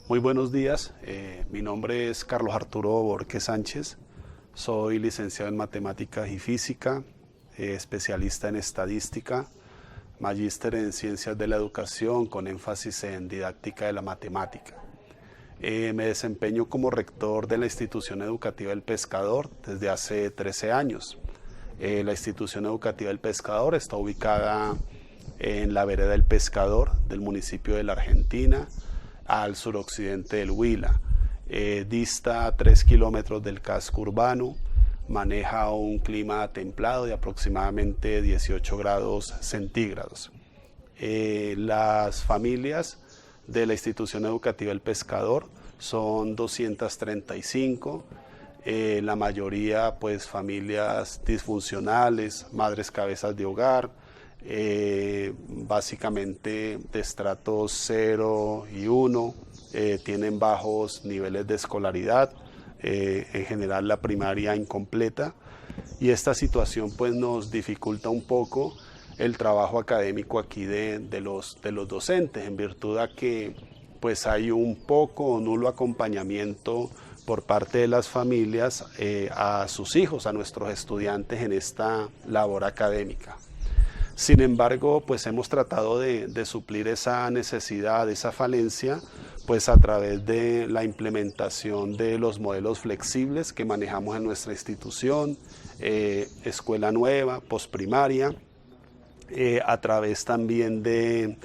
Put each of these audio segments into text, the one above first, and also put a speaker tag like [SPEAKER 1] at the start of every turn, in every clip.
[SPEAKER 1] Muy buenos días, mi nombre es Carlos Arturo Borges Sánchez, soy licenciado en Matemáticas y Física, especialista en Estadística, magíster en Ciencias de la Educación con énfasis en Didáctica de la Matemática. Me desempeño como rector de la Institución Educativa El Pescador desde hace 13 años. La Institución Educativa El Pescador está ubicada en la vereda El Pescador del municipio de La Argentina, al suroccidente del Huila. Dista a 3 kilómetros del casco urbano, maneja un clima templado de aproximadamente 18 grados centígrados. Las familias de la Institución Educativa El Pescador son 235, la mayoría pues familias disfuncionales, madres cabezas de hogar, básicamente de estratos 0 y 1, tienen bajos niveles de escolaridad, en general la primaria incompleta, y esta situación pues nos dificulta un poco el trabajo académico aquí de los docentes, en virtud a que pues hay un poco o nulo acompañamiento por parte de las familias a sus hijos, a nuestros estudiantes en esta labor académica. Sin embargo, pues hemos tratado de suplir esa necesidad, esa falencia, pues a través de la implementación de los modelos flexibles que manejamos en nuestra institución, escuela nueva, posprimaria, a través también del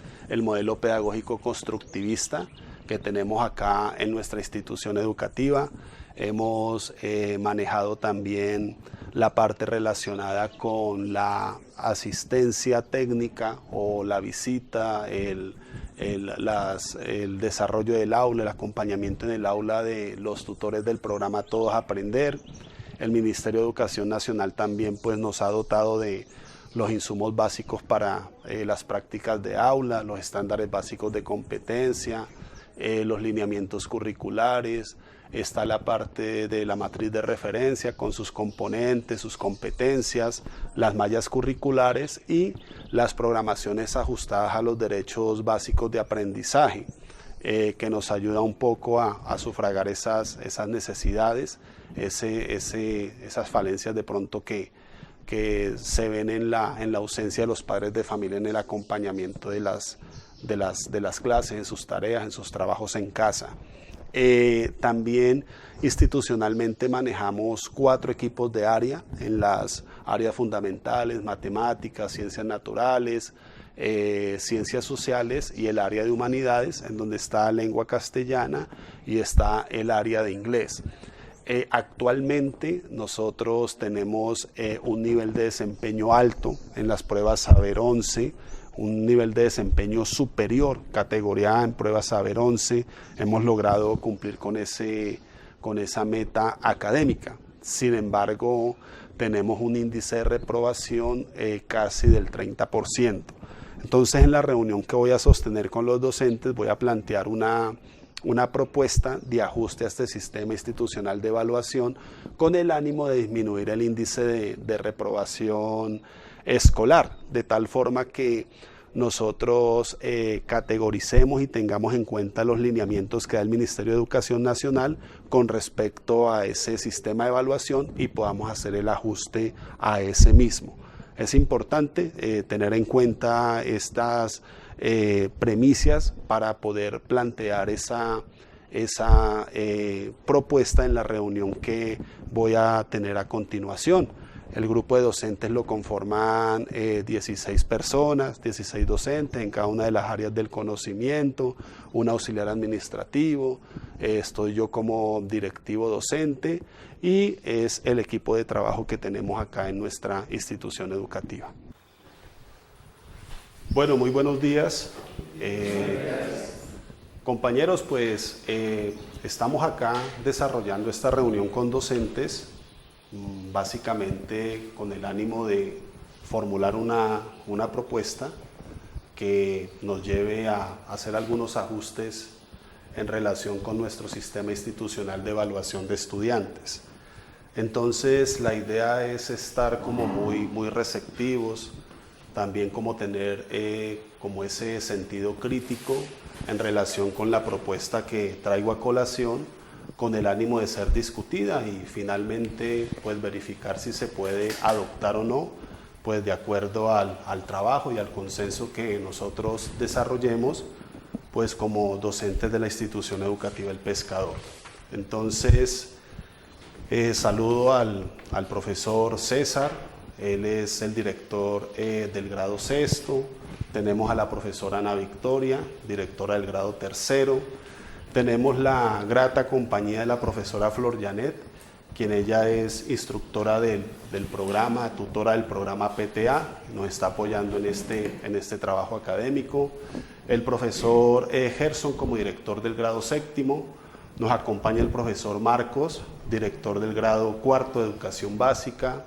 [SPEAKER 1] modelo pedagógico constructivista que tenemos acá en nuestra institución educativa. Hemos manejado también la parte relacionada con la asistencia técnica o la visita, el desarrollo del aula, el acompañamiento en el aula de los tutores del programa Todos Aprender. El Ministerio de Educación Nacional también pues, nos ha dotado de los insumos básicos para las prácticas de aula, los estándares básicos de competencia, los lineamientos curriculares. Está la parte de la matriz de referencia con sus componentes, sus competencias, las mallas curriculares y las programaciones ajustadas a los derechos básicos de aprendizaje, que nos ayuda un poco a sufragar esas necesidades, esas falencias de pronto que se ven en la ausencia de los padres de familia en el acompañamiento de las clases, en sus tareas, en sus trabajos en casa. También institucionalmente manejamos 4 equipos de área en las áreas fundamentales, matemáticas, ciencias naturales, ciencias sociales y el área de humanidades, en donde está lengua castellana y está el área de inglés. Actualmente nosotros tenemos un nivel de desempeño alto en las pruebas Saber 11, un nivel de desempeño superior, categoría A en pruebas Saber 11, hemos logrado cumplir con esa meta académica. Sin embargo, tenemos un índice de reprobación casi del 30%. Entonces, en la reunión que voy a sostener con los docentes, voy a plantear una propuesta de ajuste a este sistema institucional de evaluación con el ánimo de disminuir el índice de reprobación escolar, de tal forma que nosotros categoricemos y tengamos en cuenta los lineamientos que da el Ministerio de Educación Nacional con respecto a ese sistema de evaluación y podamos hacer el ajuste a ese mismo. Es importante tener en cuenta estas premisas para poder plantear esa propuesta en la reunión que voy a tener a continuación. El grupo de docentes lo conforman 16 personas, 16 docentes en cada una de las áreas del conocimiento, un auxiliar administrativo, estoy yo como directivo docente y es el equipo de trabajo que tenemos acá en nuestra institución educativa. Bueno, muy buenos días. Compañeros, pues estamos acá desarrollando esta reunión con docentes, básicamente con el ánimo de formular una propuesta que nos lleve a hacer algunos ajustes en relación con nuestro sistema institucional de evaluación de estudiantes. Entonces, la idea es estar como muy receptivos, también como tener como ese sentido crítico en relación con la propuesta que traigo a colación, con el ánimo de ser discutida y finalmente pues verificar si se puede adoptar o no, pues de acuerdo al trabajo y al consenso que nosotros desarrollemos pues como docentes de la institución educativa El Pescador. Entonces saludo al profesor César, él es el director del grado sexto. Tenemos a la profesora Ana Victoria, directora del grado tercero. Tenemos la grata compañía de la profesora Flor Janet, quien ella es instructora del programa, tutora del programa PTA, nos está apoyando en este trabajo académico. El profesor Gerson como director del grado séptimo. Nos acompaña el profesor Marcos, director del grado cuarto de educación básica.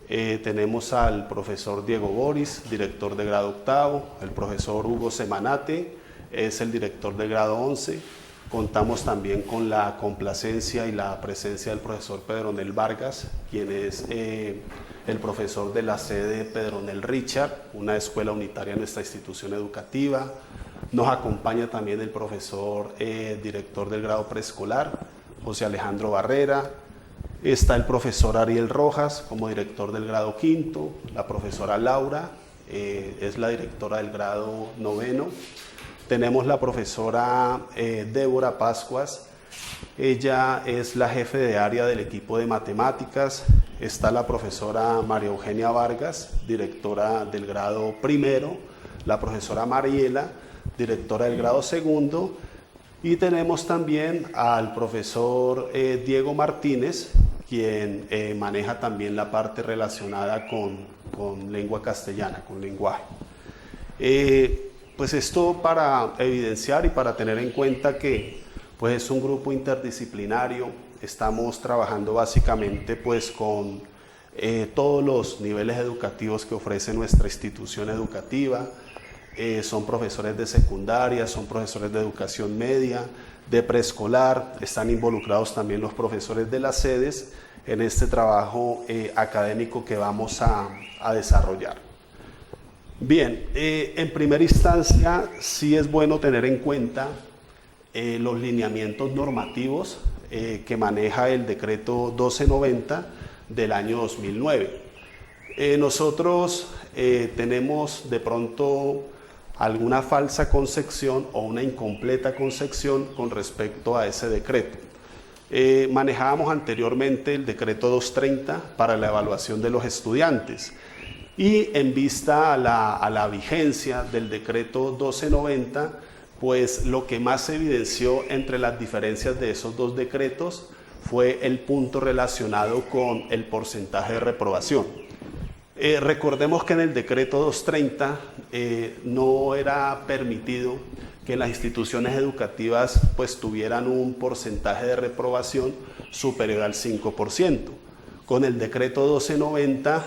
[SPEAKER 1] Tenemos al profesor Diego Boris, director de grado octavo, el profesor Hugo Semanate, es el director del grado 11. Contamos también con la complacencia y la presencia del profesor Pedronel Vargas, quien es el profesor de la sede Pedronel Richard, una escuela unitaria en nuestra institución educativa. Nos acompaña también el profesor director del grado preescolar, José Alejandro Barrera. Está el profesor Ariel Rojas como director del grado quinto, la profesora Laura es la directora del grado noveno. Tenemos la profesora Débora Pascuas, ella es la jefe de área del equipo de matemáticas. Está la profesora María Eugenia Vargas, directora del grado primero, la profesora Mariela, directora del grado segundo, y tenemos también al profesor Diego Martínez, quien maneja también la parte relacionada con lengua castellana, con lenguaje. Pues esto para evidenciar y para tener en cuenta que pues es un grupo interdisciplinario, estamos trabajando básicamente pues con todos los niveles educativos que ofrece nuestra institución educativa. Son profesores de secundaria, son profesores de educación media, de preescolar, están involucrados también los profesores de las sedes en este trabajo académico que vamos a desarrollar. Bien, en primera instancia sí es bueno tener en cuenta los lineamientos normativos que maneja el decreto 1290 del año 2009. Nosotros tenemos de pronto alguna falsa concepción o una incompleta concepción con respecto a ese decreto. Manejábamos anteriormente el decreto 230 para la evaluación de los estudiantes y en vista a la vigencia del decreto 1290, pues lo que más se evidenció entre las diferencias de esos dos decretos fue el punto relacionado con el porcentaje de reprobación. Recordemos que en el decreto 230 no era permitido que las instituciones educativas pues tuvieran un porcentaje de reprobación superior al 5%. Con el decreto 1290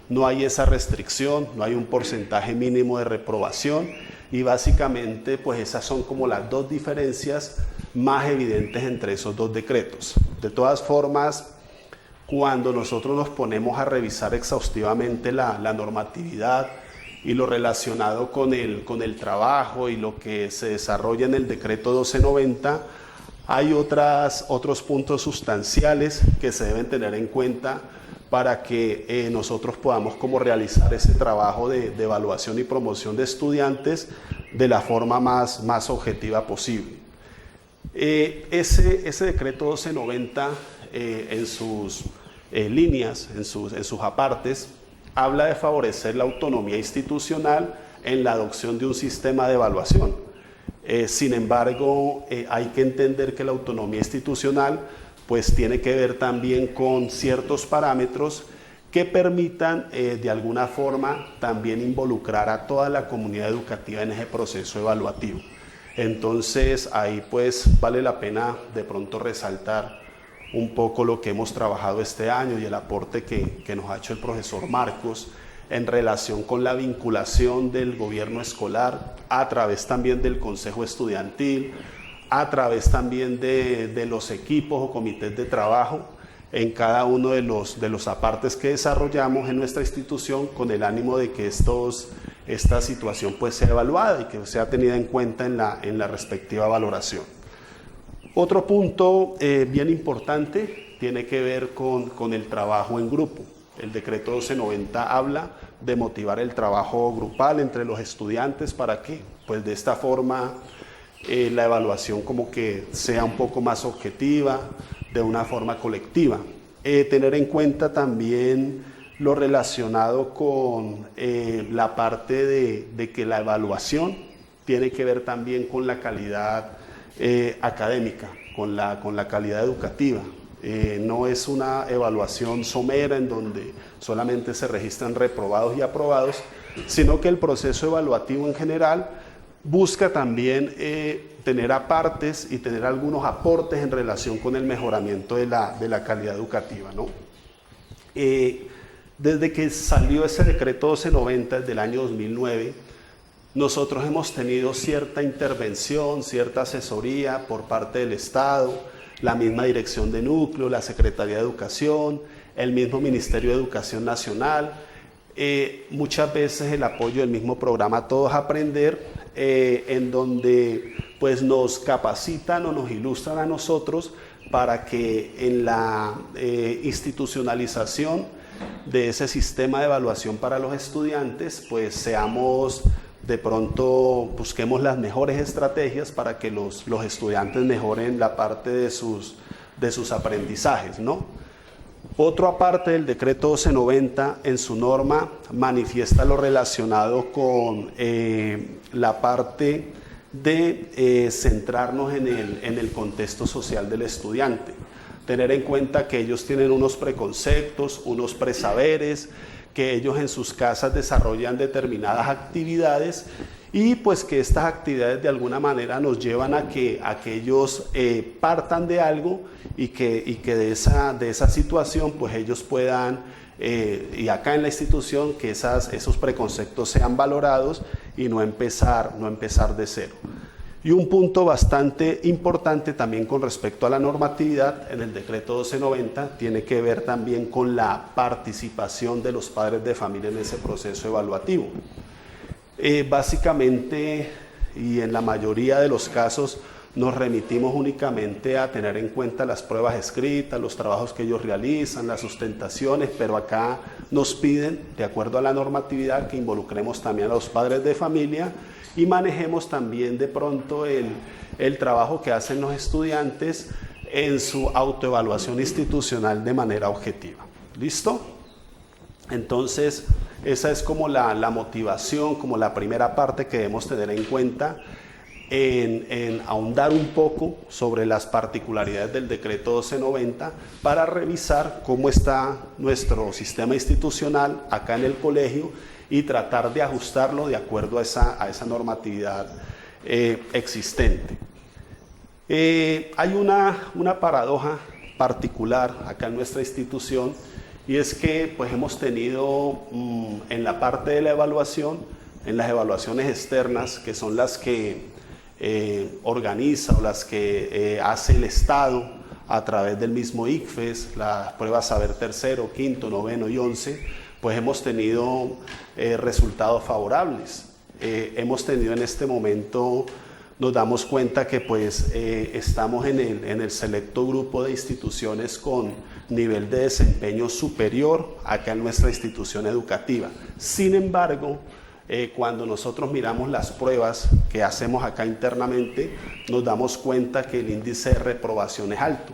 [SPEAKER 1] no hay esa restricción, no hay un porcentaje mínimo de reprobación y básicamente pues esas son como las dos diferencias más evidentes entre esos dos decretos. De todas formas, cuando nosotros nos ponemos a revisar exhaustivamente la normatividad y lo relacionado con el trabajo y lo que se desarrolla en el decreto 1290, hay otros puntos sustanciales que se deben tener en cuenta para que nosotros podamos como realizar ese trabajo de evaluación y promoción de estudiantes de la forma más objetiva posible. Ese decreto 1290 en sus líneas, en sus apartes, habla de favorecer la autonomía institucional en la adopción de un sistema de evaluación. Sin embargo, hay que entender que la autonomía institucional pues tiene que ver también con ciertos parámetros que permitan de alguna forma también involucrar a toda la comunidad educativa en ese proceso evaluativo. Entonces ahí pues vale la pena de pronto resaltar un poco lo que hemos trabajado este año y el aporte que nos ha hecho el profesor Marcos en relación con la vinculación del gobierno escolar a través también del consejo estudiantil, a través también de los equipos o comités de trabajo en cada uno de los apartes que desarrollamos en nuestra institución, con el ánimo de que esta situación pues sea evaluada y que sea tenida en cuenta en la respectiva valoración. Otro punto bien importante tiene que ver con el trabajo en grupo. El decreto 1290 habla de motivar el trabajo grupal entre los estudiantes para que pues de esta forma la evaluación como que sea un poco más objetiva, de una forma colectiva. Tener en cuenta también lo relacionado con la parte de que la evaluación tiene que ver también con la calidad académica, con la calidad educativa. No es una evaluación somera en donde solamente se registran reprobados y aprobados, sino que el proceso evaluativo en general busca también tener apartes y tener algunos aportes en relación con el mejoramiento de la calidad educativa, ¿no? Desde que salió ese decreto 1290 del año 2009, nosotros hemos tenido cierta intervención, cierta asesoría por parte del Estado, la misma Dirección de Núcleo, la Secretaría de Educación, el mismo Ministerio de Educación Nacional, muchas veces el apoyo del mismo programa Todos Aprender, en donde pues nos capacitan o nos ilustran a nosotros para que en la institucionalización de ese sistema de evaluación para los estudiantes pues seamos de pronto, busquemos las mejores estrategias para que los estudiantes mejoren la parte de sus aprendizajes, ¿no? Otro aparte del decreto 1290 en su norma manifiesta lo relacionado con la parte de centrarnos en el contexto social del estudiante. Tener en cuenta que ellos tienen unos preconceptos, unos presaberes, que ellos en sus casas desarrollan determinadas actividades y pues que estas actividades de alguna manera nos llevan a que ellos partan de algo y que de esa situación pues ellos puedan, y acá en la institución, que esos preconceptos sean valorados y no empezar de cero. Y un punto bastante importante también con respecto a la normatividad en el decreto 1290 tiene que ver también con la participación de los padres de familia en ese proceso evaluativo. Básicamente, y en la mayoría de los casos, nos remitimos únicamente a tener en cuenta las pruebas escritas, los trabajos que ellos realizan, las sustentaciones, pero acá nos piden, de acuerdo a la normatividad, que involucremos también a los padres de familia y manejemos también de pronto el trabajo que hacen los estudiantes en su autoevaluación institucional de manera objetiva. ¿Listo? Entonces, esa es como la motivación, como la primera parte que debemos tener en cuenta en ahondar un poco sobre las particularidades del decreto 1290 para revisar cómo está nuestro sistema institucional acá en el colegio y tratar de ajustarlo de acuerdo a esa normatividad existente. Hay una paradoja particular acá en nuestra institución y es que pues hemos tenido en la parte de la evaluación, en las evaluaciones externas, que son las que organiza o las que hace el Estado a través del mismo ICFES, las pruebas Saber Tercero, Quinto, Noveno y 11, pues hemos tenido resultados favorables. Hemos tenido en este momento, nos damos cuenta que pues estamos en el selecto grupo de instituciones con nivel de desempeño superior acá en nuestra institución educativa. Sin embargo, cuando nosotros miramos las pruebas que hacemos acá internamente, nos damos cuenta que el índice de reprobación es alto.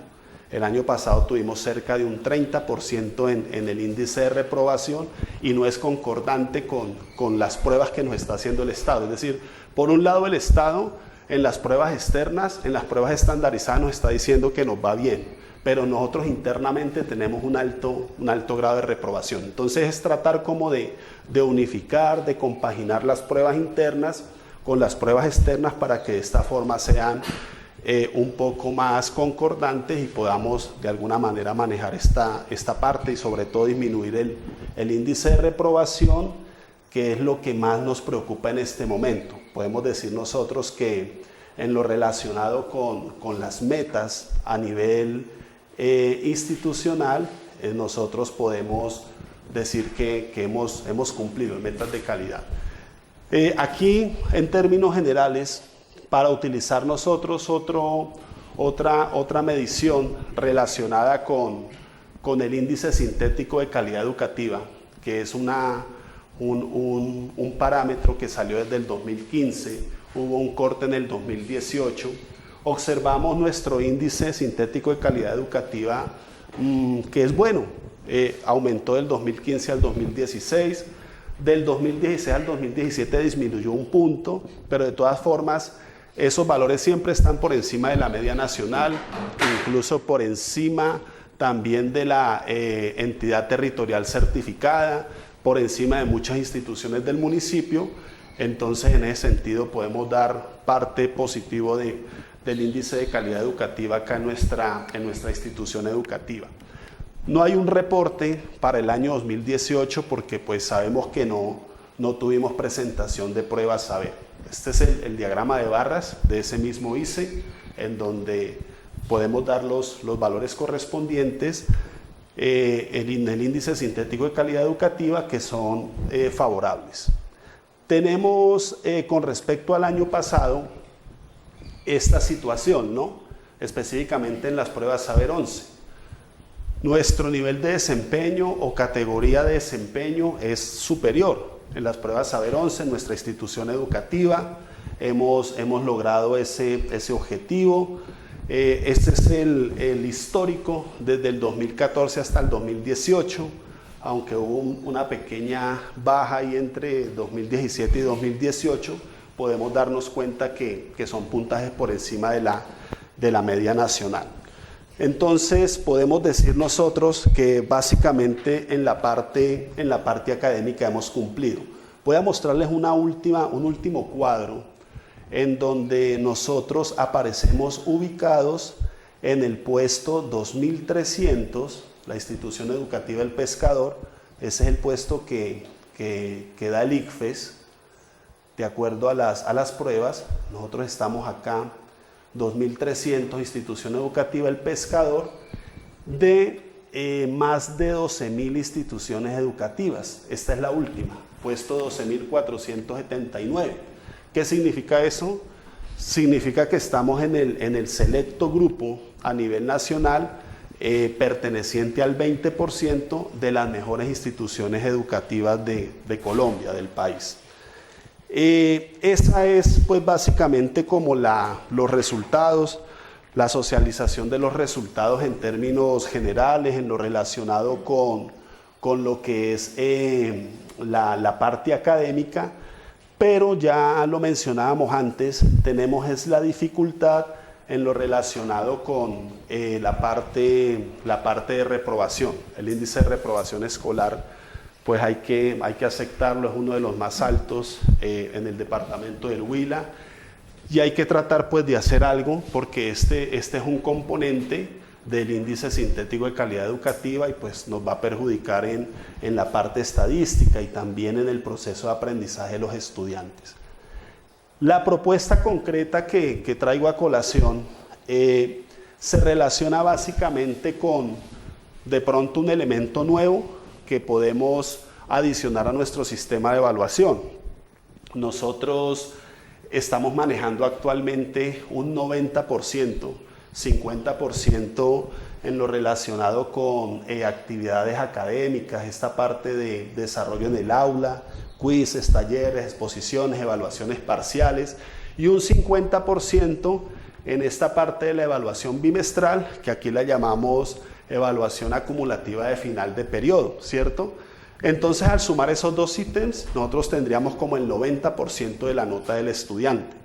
[SPEAKER 1] El año pasado tuvimos cerca de un 30% en el índice de reprobación y no es concordante con las pruebas que nos está haciendo el Estado. Es decir, por un lado el Estado en las pruebas externas, en las pruebas estandarizadas nos está diciendo que nos va bien, pero nosotros internamente tenemos un alto grado de reprobación. Entonces es tratar como de unificar, de compaginar las pruebas internas con las pruebas externas para que de esta forma sean un poco más concordantes y podamos de alguna manera manejar esta parte y sobre todo disminuir el índice de reprobación, que es lo que más nos preocupa en este momento. Podemos decir nosotros que en lo relacionado con las metas a nivel institucional, nosotros podemos decir que hemos cumplido en metas de calidad. Aquí, en términos generales, para utilizar nosotros otra medición relacionada con el índice sintético de calidad educativa, que es un parámetro que salió desde el 2015, hubo un corte en el 2018, observamos nuestro índice sintético de calidad educativa, que es bueno, aumentó del 2015 al 2016, del 2016 al 2017 disminuyó un punto, pero de todas formas esos valores siempre están por encima de la media nacional, incluso por encima también de la entidad territorial certificada, por encima de muchas instituciones del municipio. Entonces, en ese sentido podemos dar parte positivo del índice de calidad educativa acá en nuestra institución educativa. No hay un reporte para el año 2018 porque pues sabemos que no tuvimos presentación de pruebas saber. Este es el diagrama de barras de ese mismo ICE, en donde podemos dar los valores correspondientes el índice sintético de calidad educativa, que son favorables. Tenemos con respecto al año pasado esta situación, ¿no? Específicamente en las pruebas Saber 11. Nuestro nivel de desempeño o categoría de desempeño es superior. En las pruebas Saber 11, en nuestra institución educativa, hemos logrado ese objetivo. Este es el histórico desde el 2014 hasta el 2018, aunque hubo una pequeña baja ahí entre 2017 y 2018, podemos darnos cuenta que son puntajes por encima de la media nacional. Entonces podemos decir nosotros que básicamente en la parte académica hemos cumplido. Voy a mostrarles un último cuadro en donde nosotros aparecemos ubicados en el puesto 2300, la institución educativa El Pescador. Ese es el puesto que da el ICFES de acuerdo a las pruebas. Nosotros estamos acá 2300, institución educativa El Pescador, de más de 12.000 instituciones educativas. Esta es la última, puesto 12.479. ¿Qué significa eso? Significa que estamos en el selecto grupo a nivel nacional, perteneciente al 20% de las mejores instituciones educativas de Colombia, del país. Esa es pues básicamente como los resultados, la socialización de los resultados en términos generales, en lo relacionado con lo que es la parte académica, pero ya lo mencionábamos antes, tenemos la dificultad en lo relacionado con la parte de reprobación. El índice de reprobación escolar, pues hay que aceptarlo, es uno de los más altos en el departamento del Huila, y hay que tratar pues de hacer algo, porque este es un componente del índice sintético de calidad educativa y pues nos va a perjudicar en la parte estadística y también en el proceso de aprendizaje de los estudiantes. La propuesta concreta que traigo a colación se relaciona básicamente con de pronto un elemento nuevo que podemos adicionar a nuestro sistema de evaluación. Nosotros estamos manejando actualmente un 90%, 50% en lo relacionado con actividades académicas, esta parte de desarrollo en el aula, quizzes, talleres, exposiciones, evaluaciones parciales, y un 50% en esta parte de la evaluación bimestral, que aquí la llamamos evaluación acumulativa de final de periodo, ¿cierto? Entonces, al sumar esos dos ítems, nosotros tendríamos como el 90% de la nota del estudiante,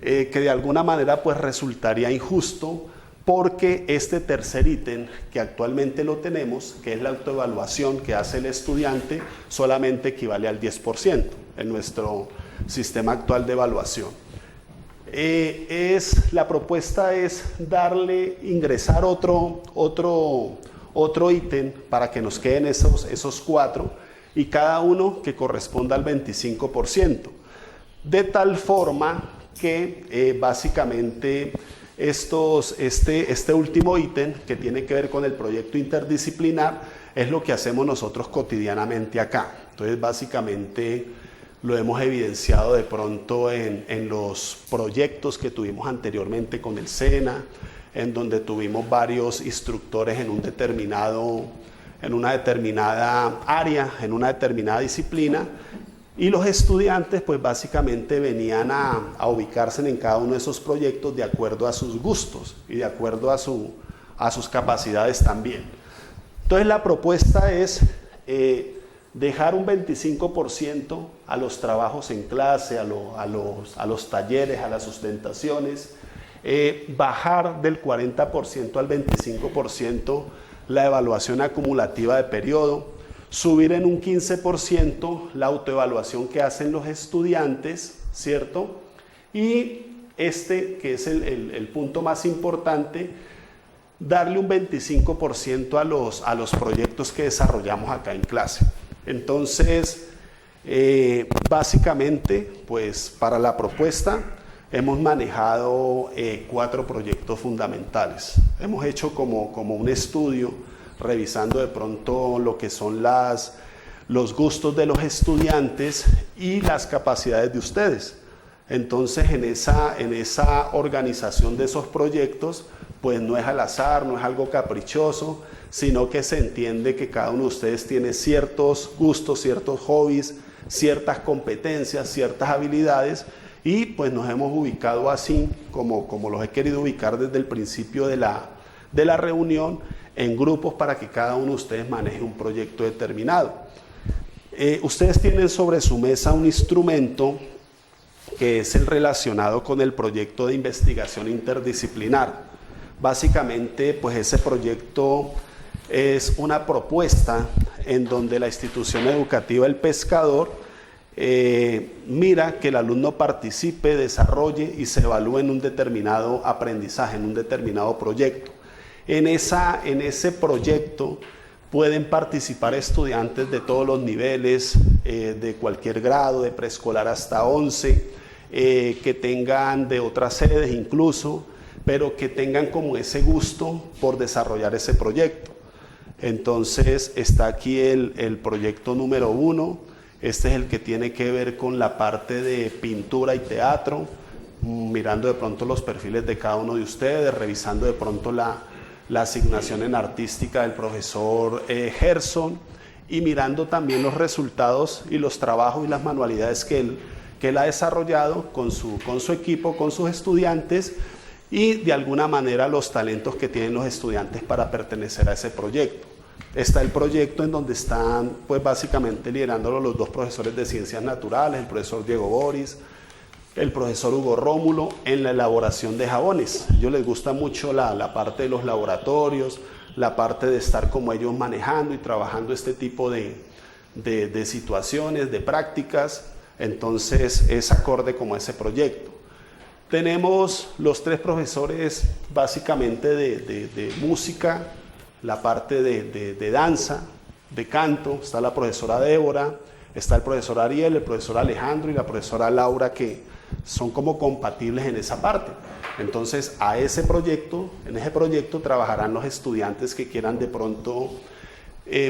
[SPEAKER 1] que de alguna manera pues resultaría injusto, porque este tercer ítem que actualmente lo tenemos, que es la autoevaluación que hace el estudiante, solamente equivale al 10% en nuestro sistema actual de evaluación. La propuesta es ingresar otro ítem para que nos queden esos cuatro, y cada uno que corresponda al 25%, de tal forma que básicamente este último ítem que tiene que ver con el proyecto interdisciplinar es lo que hacemos nosotros cotidianamente acá. Entonces, básicamente lo hemos evidenciado de pronto en los proyectos que tuvimos anteriormente con el SENA, en donde tuvimos varios instructores en una determinada área, en una determinada disciplina, y los estudiantes pues básicamente venían a ubicarse en cada uno de esos proyectos de acuerdo a sus gustos y de acuerdo a sus capacidades también. Entonces la propuesta es dejar un 25% a los trabajos en clase, a los talleres, a las sustentaciones, bajar del 40% al 25% la evaluación acumulativa de periodo, subir en un 15% la autoevaluación que hacen los estudiantes, ¿cierto? Y que es el punto más importante, darle un 25% a los proyectos que desarrollamos acá en clase. Entonces, básicamente, pues para la propuesta hemos manejado 4 proyectos fundamentales. Hemos hecho como un estudio, revisando de pronto lo que son los gustos de los estudiantes y las capacidades de ustedes. Entonces, en esa organización de esos proyectos, pues no es al azar, no es algo caprichoso, sino que se entiende que cada uno de ustedes tiene ciertos gustos, ciertos hobbies, ciertas competencias, ciertas habilidades, y pues nos hemos ubicado así, como los he querido ubicar desde el principio de la reunión, en grupos para que cada uno de ustedes maneje un proyecto determinado. Ustedes tienen sobre su mesa un instrumento que es el relacionado con el proyecto de investigación interdisciplinar. Básicamente, pues ese proyecto es una propuesta en donde la institución educativa El Pescador mira que el alumno participe, desarrolle y se evalúe en un determinado aprendizaje, en un determinado proyecto. En ese proyecto pueden participar estudiantes de todos los niveles, de cualquier grado, de preescolar hasta 11, que tengan de otras sedes incluso, pero que tengan como ese gusto por desarrollar ese proyecto. Entonces está aquí el proyecto número 1, este es el que tiene que ver con la parte de pintura y teatro, mirando de pronto los perfiles de cada uno de ustedes, revisando de pronto la asignación en artística del profesor Gerson, y mirando también los resultados y los trabajos y las manualidades que él ha desarrollado con su equipo, con sus estudiantes, y de alguna manera los talentos que tienen los estudiantes para pertenecer a ese proyecto. Está el proyecto en donde están pues básicamente liderándolo los 2 profesores de ciencias naturales, el profesor Diego Boris, el profesor Hugo Rómulo, en la elaboración de jabones. A ellos les gusta mucho la parte de los laboratorios, la parte de estar como ellos manejando y trabajando este tipo de situaciones, de prácticas. Entonces es acorde como ese proyecto. Tenemos los 3 profesores básicamente de música, la parte de danza, de canto. Está la profesora Débora, está el profesor Ariel, el profesor Alejandro y la profesora Laura, que son como compatibles en esa parte. Entonces en ese proyecto trabajarán los estudiantes que quieran de pronto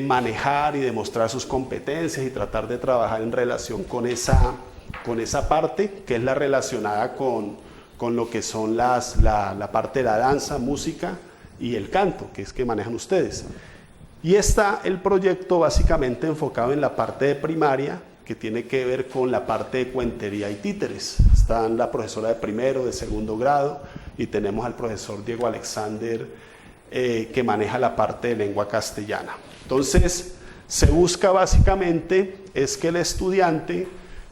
[SPEAKER 1] manejar y demostrar sus competencias y tratar de trabajar en relación con esa parte que es la relacionada con lo que son la parte de la danza, música y el canto, que es que manejan ustedes. Y está el proyecto básicamente enfocado en la parte de primaria, que tiene que ver con la parte de cuentería y títeres. Están la profesora de primero, de segundo grado, y tenemos al profesor Diego Alexander, que maneja la parte de lengua castellana. Entonces, se busca básicamente es que el estudiante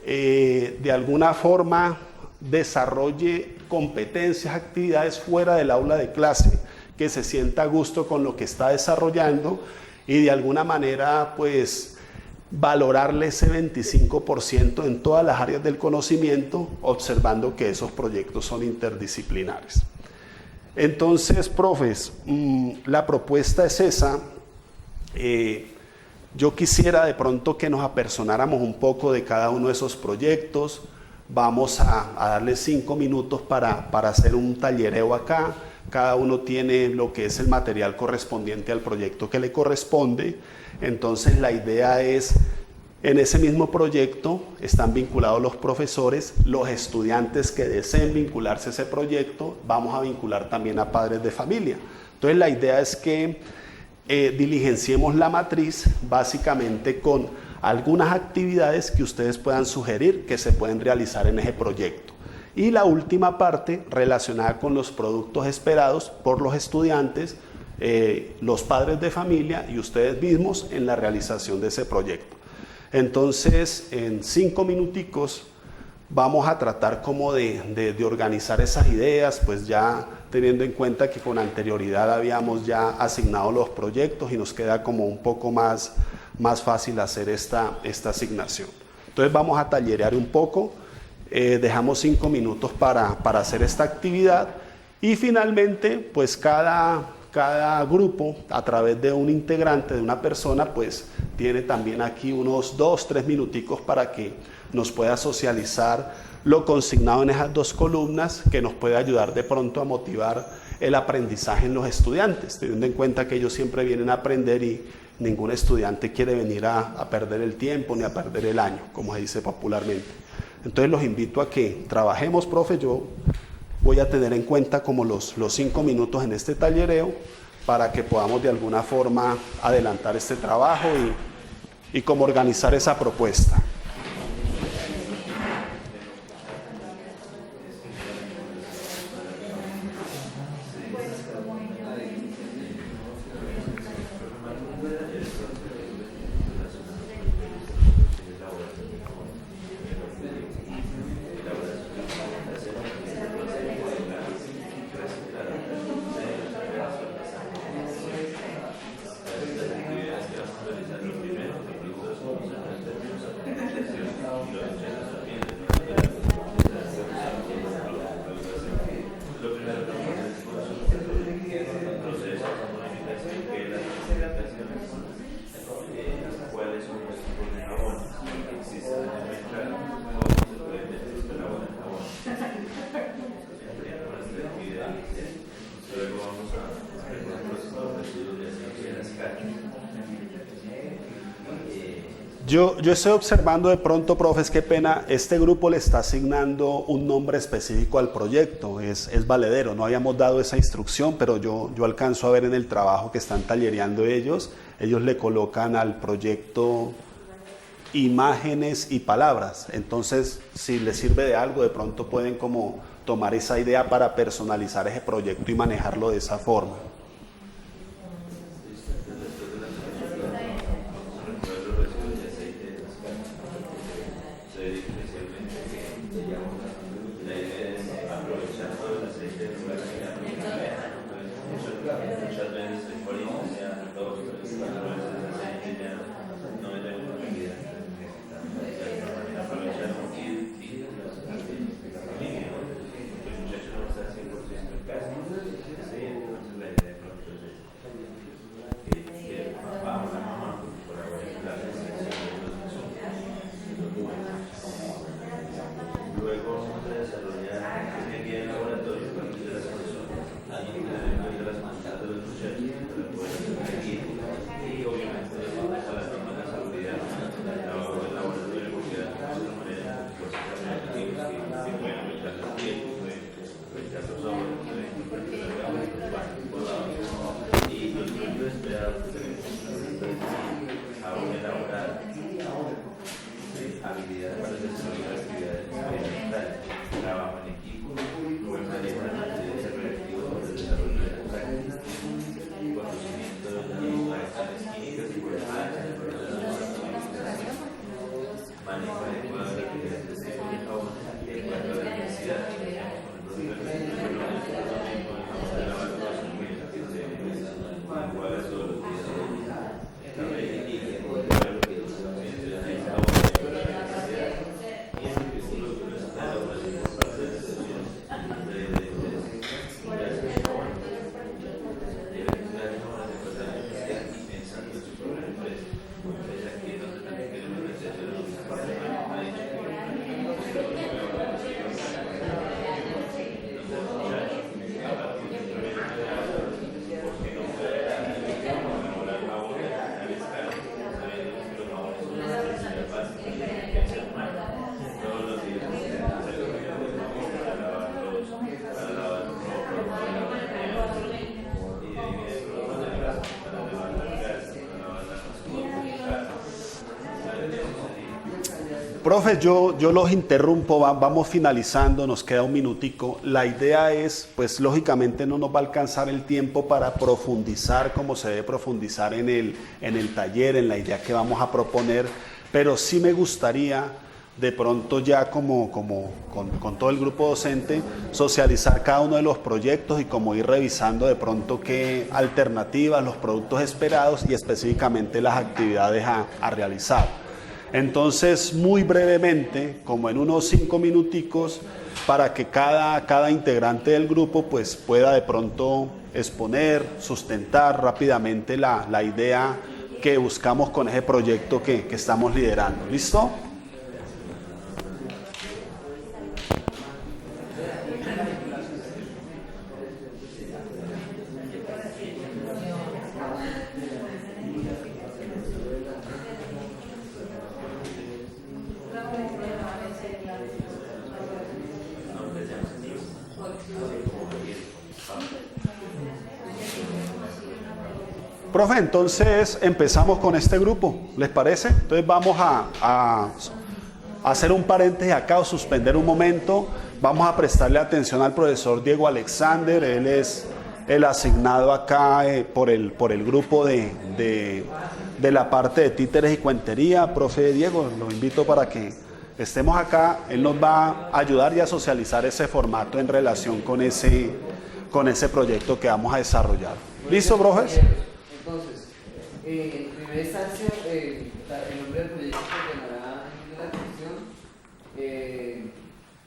[SPEAKER 1] de alguna forma desarrolle competencias, actividades fuera del aula de clase, que se sienta a gusto con lo que está desarrollando y de alguna manera pues valorarle ese 25% en todas las áreas del conocimiento, observando que esos proyectos son interdisciplinares. Entonces, profes, la propuesta es esa. Yo quisiera de pronto que nos apersonáramos un poco de cada uno de esos proyectos, Vamos a darles 5 minutos para hacer un tallereo acá. Cada uno tiene lo que es el material correspondiente al proyecto que le corresponde. Entonces la idea es, en ese mismo proyecto están vinculados los profesores, los estudiantes que deseen vincularse a ese proyecto, vamos a vincular también a padres de familia. Entonces la idea es que diligenciemos la matriz básicamente con algunas actividades que ustedes puedan sugerir que se pueden realizar en ese proyecto. Y la última parte relacionada con los productos esperados por los estudiantes, los padres de familia y ustedes mismos en la realización de ese proyecto. Entonces, en 5 minuticos vamos a tratar como de organizar esas ideas, pues ya teniendo en cuenta que con anterioridad habíamos ya asignado los proyectos y nos queda como un poco más fácil hacer esta asignación. Entonces vamos a tallerear un poco, dejamos 5 minutos para hacer esta actividad y finalmente pues cada grupo a través de un integrante, de una persona, pues tiene también aquí unos 2-3 minuticos para que nos pueda socializar lo consignado en esas 2 columnas que nos puede ayudar de pronto a motivar el aprendizaje en los estudiantes, teniendo en cuenta que ellos siempre vienen a aprender y ningún estudiante quiere venir a perder el tiempo ni a perder el año, como se dice popularmente. Entonces los invito a que trabajemos, profe. Yo voy a tener en cuenta como los 5 minutos en este tallereo para que podamos de alguna forma adelantar este trabajo y cómo organizar esa propuesta. Yo estoy observando de pronto, profes, qué pena, este grupo le está asignando un nombre específico al proyecto, es valedero, no habíamos dado esa instrucción, pero yo alcanzo a ver en el trabajo que están tallereando ellos le colocan al proyecto imágenes y palabras, entonces si les sirve de algo, de pronto pueden como tomar esa idea para personalizar ese proyecto y manejarlo de esa forma. Profe, yo los interrumpo, vamos finalizando, nos queda un minutico. La idea es, pues lógicamente no nos va a alcanzar el tiempo para profundizar como se debe profundizar en el taller, en la idea que vamos a proponer, pero sí me gustaría de pronto ya con todo el grupo docente, socializar cada uno de los proyectos y como ir revisando de pronto qué alternativas, los productos esperados y específicamente las actividades a realizar. Entonces, muy brevemente, como en unos 5 minuticos, para que cada integrante del grupo pues, pueda de pronto exponer, sustentar rápidamente la idea que buscamos con ese proyecto que estamos liderando. ¿Listo? Profe, entonces empezamos con este grupo, ¿les parece? Entonces vamos a hacer un paréntesis acá o suspender un momento. Vamos a prestarle atención al profesor Diego Alexander, él es el asignado acá por el grupo de la parte de títeres y cuentería. Profe Diego, lo invito para que estemos acá, él nos va a ayudar y a socializar ese formato en relación con ese proyecto que vamos a desarrollar. ¿Listo, profes?
[SPEAKER 2] Entonces, en primera instancia, el nombre del proyecto se llamará la atención.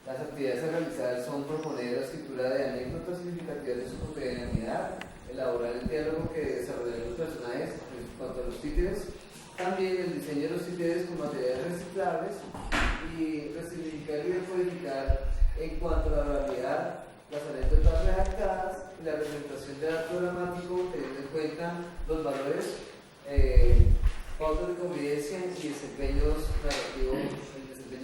[SPEAKER 2] Las actividades a realizar son proponer la escritura de anécdotas significativas de su cotidianidad, elaborar el diálogo que desarrollarán los personajes en cuanto a los títeres, también el diseño de los títeres con materiales reciclables y resignificar y decodificar en cuanto a la oralidad, las anécdotas redactadas y la representación del acto dramático teniendo en cuenta los valores, pautas de convivencia y desempeños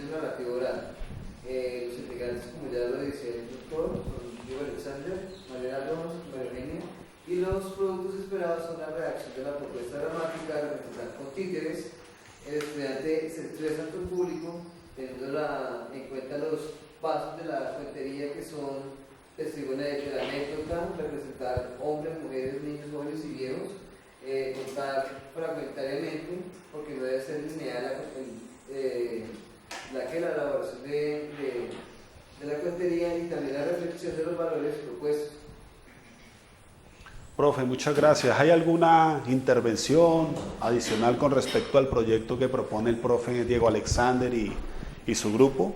[SPEAKER 2] narrativo oral. Los integrantes, como ya lo decía el doctor, son Diego Alexander, Mariana Ramos, María Eugenia, y los productos esperados son la redacción de la propuesta dramática, representar con títeres. El estudiante se expresa ante el público teniendo en cuenta los pasos de la cuentería que son testimonios de la anécdota, representar hombres, mujeres, niños, jóvenes y viejos, contar fragmentariamente, porque no debe ser lineal la elaboración de la cuentería y también la reflexión de los valores propuestos.
[SPEAKER 1] Profe, muchas gracias. ¿Hay alguna intervención adicional con respecto al proyecto que propone el profe Diego Alexander y su grupo?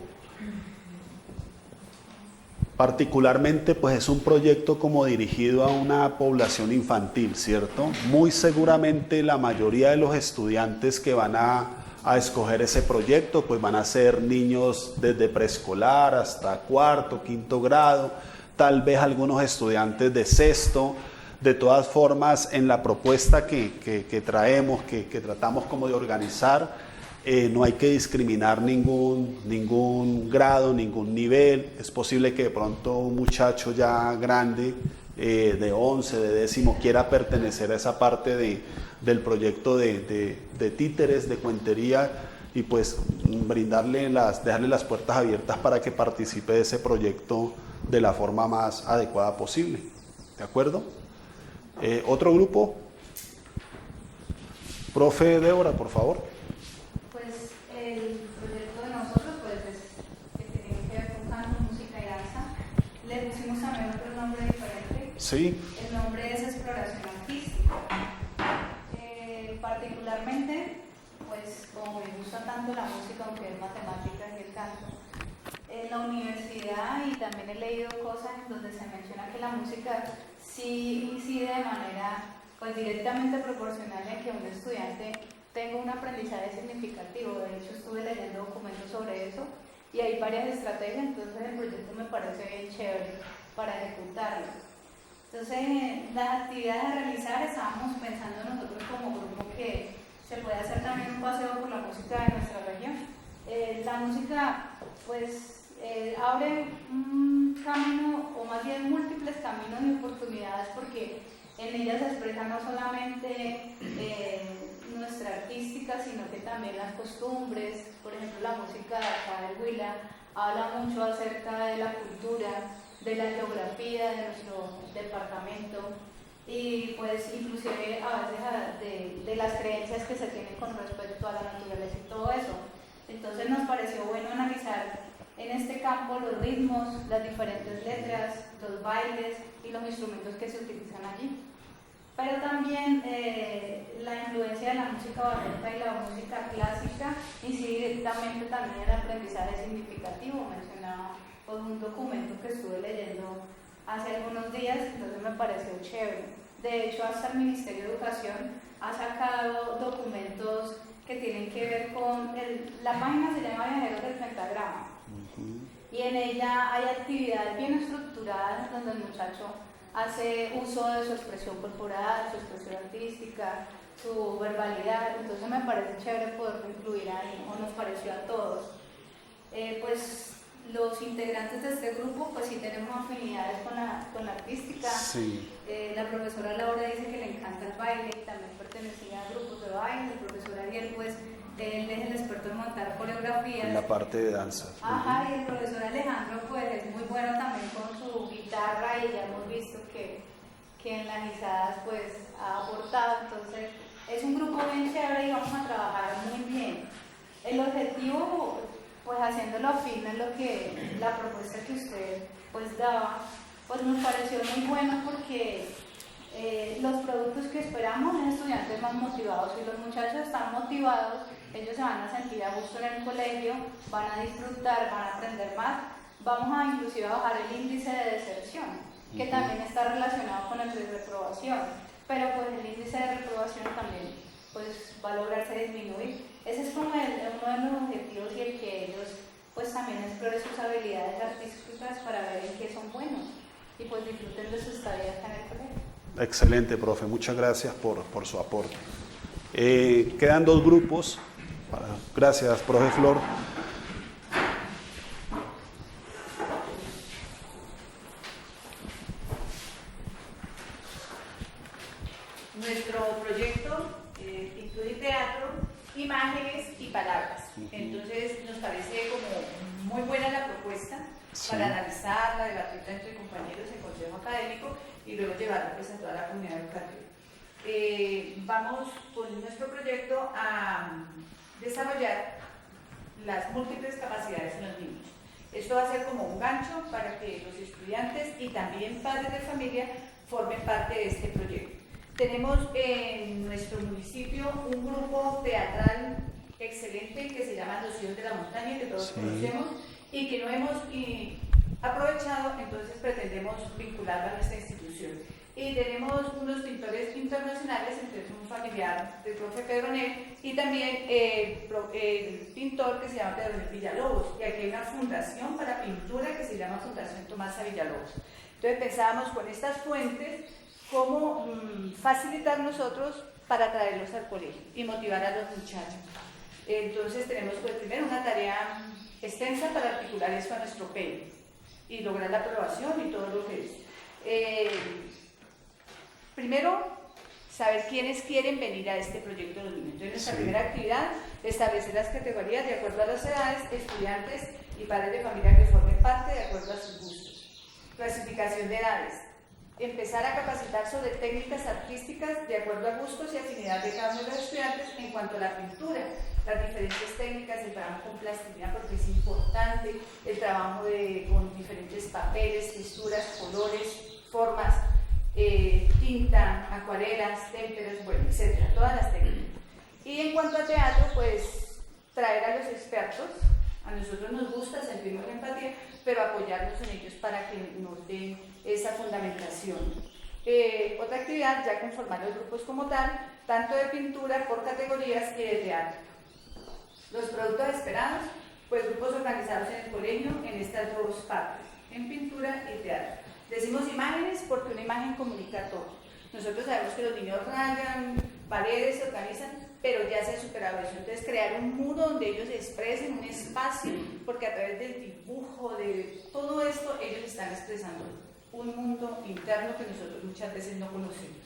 [SPEAKER 1] Particularmente, pues es un proyecto como dirigido a una población infantil, ¿cierto? Muy seguramente la mayoría de los estudiantes que van a escoger ese proyecto, pues van a ser niños desde preescolar hasta cuarto, quinto grado, tal vez algunos estudiantes de sexto. De todas formas, en la propuesta que traemos, que tratamos como de organizar, no hay que discriminar ningún grado, ningún nivel. Es posible que de pronto un muchacho ya grande, de 11, de décimo, quiera pertenecer a esa parte del proyecto de títeres, de cuentería, y pues dejarle las puertas abiertas para que participe de ese proyecto de la forma más adecuada posible. ¿De acuerdo? ¿Otro grupo? Profe Débora, por favor.
[SPEAKER 3] El proyecto de nosotros, pues, que tiene que ver con canto, música y danza. Le pusimos también otro nombre diferente.
[SPEAKER 1] Sí.
[SPEAKER 3] El nombre es exploración artística. Particularmente, pues, como me gusta tanto la música, aunque es matemática y el canto, en la universidad y también he leído cosas en donde se menciona que la música sí incide de manera, pues, directamente proporcional a que un estudiante tengo un aprendizaje significativo. De hecho, estuve leyendo documentos sobre eso y hay varias estrategias, entonces el proyecto me parece bien chévere para ejecutarlo. Entonces, las actividades a realizar, estábamos pensando nosotros como grupo que se puede hacer también un paseo por la música de nuestra región. La música, pues, abre un camino, o más bien múltiples caminos y oportunidades, porque en ella se expresa no solamente nuestra artística, sino que también las costumbres. Por ejemplo, la música de acá del Huila habla mucho acerca de la cultura, de la geografía de nuestro departamento y pues inclusive a veces de las creencias que se tienen con respecto a la naturaleza y todo eso. Entonces nos pareció bueno analizar en este campo los ritmos, las diferentes letras, los bailes y los instrumentos que se utilizan allí. Pero también la influencia de la música barroca y la música clásica incide directamente también en el aprendizaje significativo. Mencionaba pues, un documento que estuve leyendo hace algunos días, entonces me pareció chévere. De hecho, hasta el Ministerio de Educación ha sacado documentos que tienen que ver con, la página se llama Viajeros del Pentagrama, y en ella hay actividades bien estructuradas donde el muchacho hace uso de su expresión corporal, su expresión artística, su verbalidad. Entonces me parece chévere poderlo incluir ahí, o nos pareció a todos. Pues los integrantes de este grupo, pues sí tenemos afinidades con la artística.
[SPEAKER 1] Sí.
[SPEAKER 3] La profesora Laura dice que le encanta el baile, también pertenecía a grupos de baile. El profesor Ariel, pues él es el experto en montar coreografías.
[SPEAKER 1] En la parte de danza.
[SPEAKER 3] Ajá, y el profesor Alejandro pues es muy bueno también con su guitarra y ya hemos visto que en las guisadas pues ha aportado. Entonces es un grupo bien chévere y vamos a trabajar muy bien. El objetivo, pues haciéndolo afín a lo que la propuesta que usted pues daba, pues nos pareció muy bueno porque los productos que esperamos son estudiantes más motivados. Si los muchachos están motivados, ellos se van a sentir a gusto en el colegio, van a disfrutar, van a aprender más. Vamos a inclusive a bajar el índice de deserción, que también está relacionado con el de reprobación, pero pues el índice de reprobación también pues va a lograrse disminuir. Ese es como uno de los objetivos y el que ellos pues también exploren sus habilidades artísticas para ver en qué son buenos y pues disfruten de su estadía acá en el colegio.
[SPEAKER 1] Excelente, profe, muchas gracias por su aporte. Quedan dos grupos. Gracias, profe Flor.
[SPEAKER 4] Nuestro proyecto incluye teatro, imágenes y palabras. Entonces nos parece como muy buena la propuesta para analizarla, debatirla entre compañeros en consejo académico y luego llevarla pues, a toda la comunidad educativa. Vamos con nuestro proyecto a desarrollar las múltiples capacidades en los niños. Esto va a ser como un gancho para que los estudiantes y también padres de familia formen parte de este proyecto. Tenemos en nuestro municipio un grupo teatral excelente que se llama Los Hijos de la Montaña, que todos conocemos y que no hemos aprovechado, entonces pretendemos vincularlo a nuestra institución. Y tenemos unos pintores internacionales, entre un familiar del profe Pedronel y también el pintor que se llama Pedronel Villalobos. Y aquí hay una fundación para pintura que se llama Fundación Tomás A. Villalobos. Entonces pensábamos con estas fuentes cómo facilitar nosotros para traerlos al colegio y motivar a los muchachos. Entonces tenemos pues primero una tarea extensa para articular esto a nuestro PEI y lograr la aprobación y todo lo que es. Primero, saber quiénes quieren venir a este proyecto de los niños. Entonces, nuestra primera actividad, establecer las categorías de acuerdo a las edades, estudiantes y padres de familia que formen parte de acuerdo a sus gustos. Clasificación de edades. Empezar a capacitar sobre técnicas artísticas de acuerdo a gustos y afinidad de cada uno de los estudiantes en cuanto a la pintura, las diferentes técnicas, el trabajo con plastilina porque es importante, el trabajo con diferentes papeles, texturas, colores, formas, tinta, acuarelas, témperas, bueno, etcétera, todas las técnicas. Y en cuanto a teatro, pues traer a los expertos, a nosotros nos gusta, sentimos la empatía, pero apoyarnos en ellos para que nos den esa fundamentación. Otra actividad, ya conformar los grupos como tal, tanto de pintura por categorías y de teatro. Los productos esperados, pues grupos organizados en el colegio en estas dos partes, en pintura y teatro. Decimos imágenes porque una imagen comunica todo. Nosotros sabemos que los niños rayan, paredes, se organizan, pero ya se ha superado eso. Entonces, crear un muro donde ellos expresen un espacio, porque a través del dibujo, de todo esto, ellos están expresando un mundo interno que nosotros muchas veces no conocemos.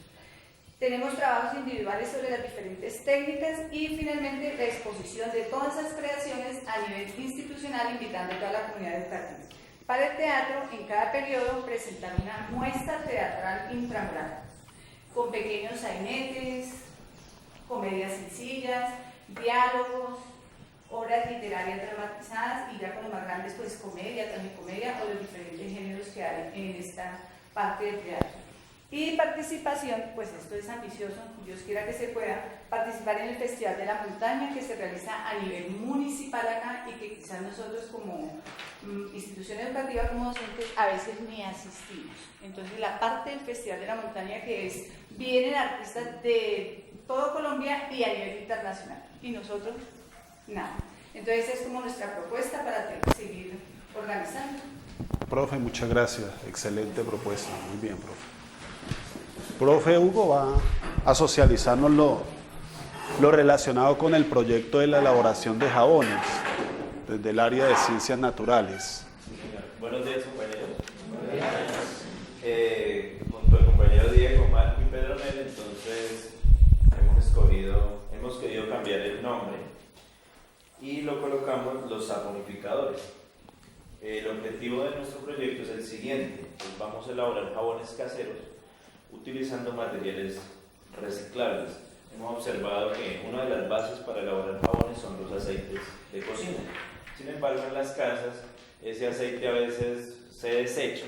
[SPEAKER 4] Tenemos trabajos individuales sobre las diferentes técnicas y finalmente la exposición de todas esas creaciones a nivel institucional, invitando a toda la comunidad educativa. Para el teatro, en cada periodo presentar una muestra teatral intramural, con pequeños sainetes, comedias sencillas, diálogos, obras literarias dramatizadas y ya con los más grandes, pues comedia, tragicomedia o los diferentes géneros que hay en esta parte del teatro. Y participación, pues esto es ambicioso, Dios quiera que se pueda, participar en el Festival de la Montaña que se realiza a nivel municipal acá y que quizás nosotros como institución educativa, como docentes, a veces ni asistimos. Entonces la parte del Festival de la Montaña que es, vienen artistas de todo Colombia y a nivel internacional y nosotros nada. Entonces es como nuestra propuesta para seguir organizando.
[SPEAKER 1] Profe, muchas gracias, excelente propuesta, muy bien, profe. Profe Hugo va a socializarnos lo relacionado con el proyecto de la elaboración de jabones desde el área de ciencias naturales.
[SPEAKER 5] Buenos días, compañeros. Junto al compañero Diego, Marco y Pedro Nel, entonces hemos querido cambiar el nombre y lo colocamos los saponificadores. El objetivo de nuestro proyecto es el siguiente: pues vamos a elaborar jabones caseros utilizando materiales reciclables. Hemos observado que una de las bases para elaborar jabones son los aceites de cocina. Sin embargo, en las casas ese aceite a veces se desecha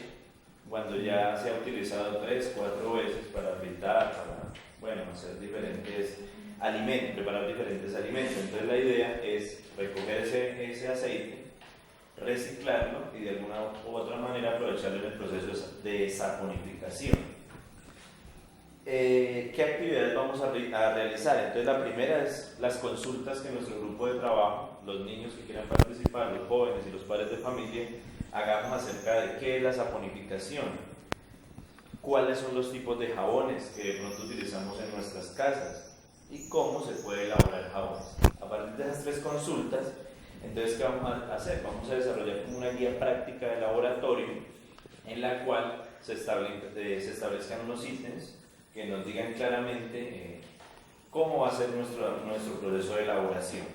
[SPEAKER 5] cuando ya se ha utilizado 3, 4 veces para fritar, para hacer diferentes alimentos, preparar diferentes alimentos. Entonces la idea es recoger ese aceite, reciclarlo y de alguna u otra manera aprovecharlo en el proceso de saponificación. ¿Qué actividades vamos a realizar? Entonces la primera es las consultas que nuestro grupo de trabajo, los niños que quieran participar, los jóvenes y los padres de familia, hagamos acerca de qué es la saponificación, cuáles son los tipos de jabones que de pronto utilizamos en nuestras casas y cómo se puede elaborar jabones. A partir de esas 3 consultas, entonces ¿qué vamos a hacer? Vamos a desarrollar como una guía práctica de laboratorio en la cual se establezcan unos ítems que nos digan claramente cómo va a ser nuestro proceso de elaboración.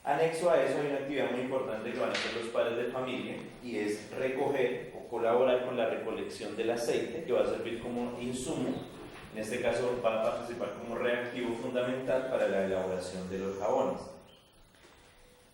[SPEAKER 5] Anexo a eso hay una actividad muy importante que van a hacer los padres de familia y es recoger o colaborar con la recolección del aceite que va a servir como insumo. En este caso va a participar como reactivo fundamental para la elaboración de los jabones.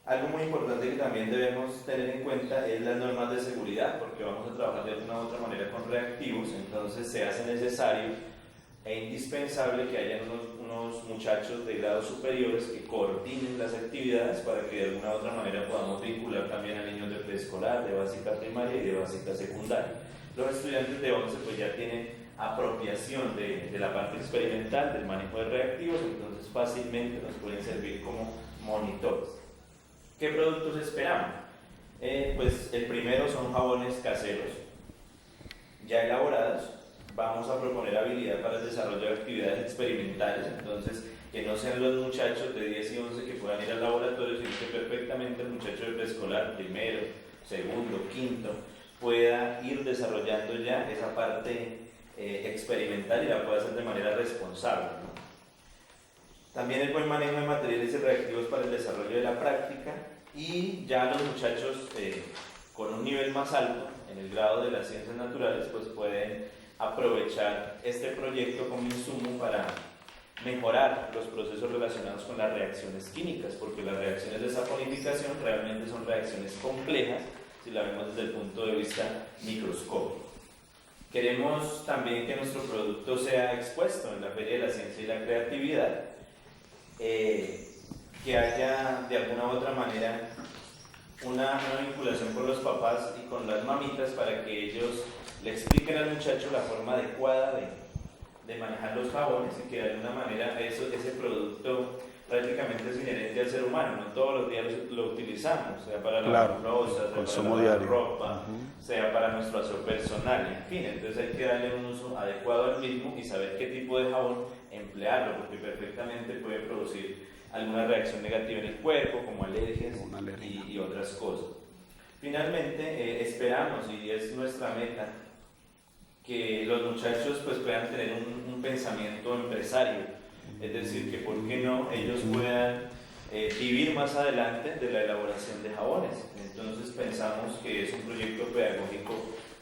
[SPEAKER 5] Algo muy importante que también debemos tener en cuenta es las normas de seguridad, porque vamos a trabajar de una u otra manera con reactivos, entonces se hace necesario e indispensable que hayan unos muchachos de grados superiores que coordinen las actividades para que de alguna u otra manera podamos vincular también a niños de preescolar, de básica primaria y de básica secundaria. Los estudiantes de 11 pues ya tienen apropiación de la parte experimental del manejo de reactivos, entonces fácilmente nos pueden servir como monitores. ¿Qué productos esperamos? Pues el primero son jabones caseros ya elaborados. Vamos a proponer habilidad para el desarrollo de actividades experimentales, entonces que no sean los muchachos de 10 y 11 que puedan ir al laboratorio, sino que perfectamente el muchacho de preescolar, primero, segundo, quinto, pueda ir desarrollando ya esa parte experimental y la pueda hacer de manera responsable, ¿no? También el buen manejo de materiales y reactivos para el desarrollo de la práctica y ya los muchachos con un nivel más alto en el grado de las ciencias naturales pues pueden aprovechar este proyecto como insumo para mejorar los procesos relacionados con las reacciones químicas, porque las reacciones de saponificación realmente son reacciones complejas si la vemos desde el punto de vista microscópico. Queremos también que nuestro producto sea expuesto en la Feria de la Ciencia y la Creatividad, que haya de alguna u otra manera una vinculación con los papás y con las mamitas para que ellos le expliquen al muchacho la forma adecuada de manejar los jabones y que de alguna manera ese producto prácticamente es inherente al ser humano, no todos los días lo utilizamos, sea para la rosa, sea para la ropa, sea para nuestro aseo personal, en fin, entonces hay que darle un uso adecuado al mismo y saber qué tipo de jabón emplearlo, porque perfectamente puede producir alguna reacción negativa en el cuerpo, como alergias y otras cosas. Finalmente, esperamos, y es nuestra meta, que los muchachos pues puedan tener un pensamiento empresario, es decir, que por qué no ellos puedan vivir más adelante de la elaboración de jabones. Entonces pensamos que es un proyecto pedagógico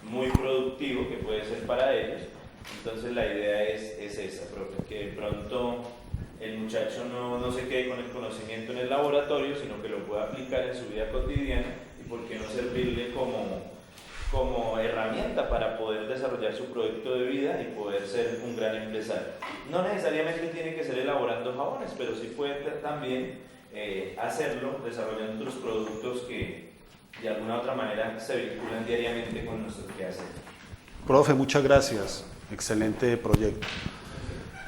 [SPEAKER 5] muy productivo que puede ser para ellos. Entonces la idea es esa, profe, que de pronto el muchacho no se quede con el conocimiento en el laboratorio, sino que lo pueda aplicar en su vida cotidiana y por qué no servirle como herramienta para poder desarrollar su proyecto de vida y poder ser un gran empresario. No necesariamente tiene que ser elaborando jabones, pero sí puede también hacerlo desarrollando otros productos que de alguna otra manera se vinculan diariamente con nuestro quehacer.
[SPEAKER 1] Profe, muchas gracias. Excelente proyecto.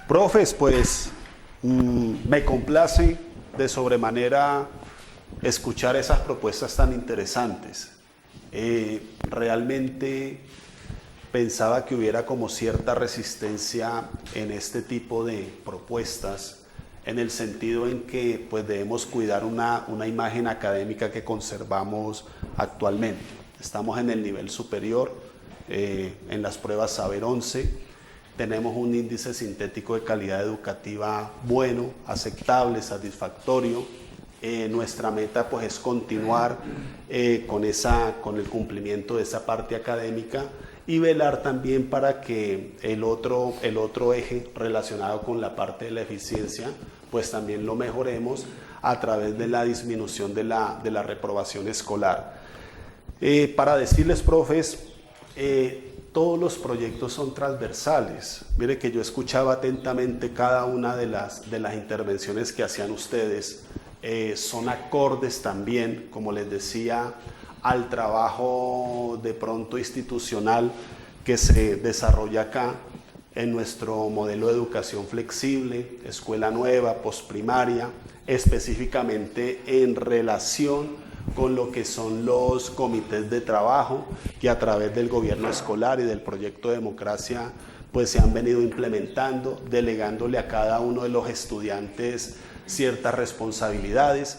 [SPEAKER 1] Profes, pues me complace de sobremanera escuchar esas propuestas tan interesantes. Realmente pensaba que hubiera como cierta resistencia en este tipo de propuestas, en el sentido en que pues debemos cuidar una imagen académica que conservamos actualmente. Estamos en el nivel superior, en las pruebas Saber 11, tenemos un índice sintético de calidad educativa bueno, aceptable, satisfactorio. Nuestra meta pues es continuar con el cumplimiento de esa parte académica y velar también para que el otro eje relacionado con la parte de la eficiencia pues también lo mejoremos a través de la disminución de la reprobación escolar. Para decirles, profes, todos los proyectos son transversales. Mire que yo escuchaba atentamente cada una de las intervenciones que hacían ustedes. Son acordes también, como les decía, al trabajo de pronto institucional que se desarrolla acá en nuestro modelo de educación flexible, escuela nueva, posprimaria, específicamente en relación con lo que son los comités de trabajo que a través del gobierno escolar y del proyecto Democracia pues se han venido implementando, delegándole a cada uno de los estudiantes ciertas responsabilidades.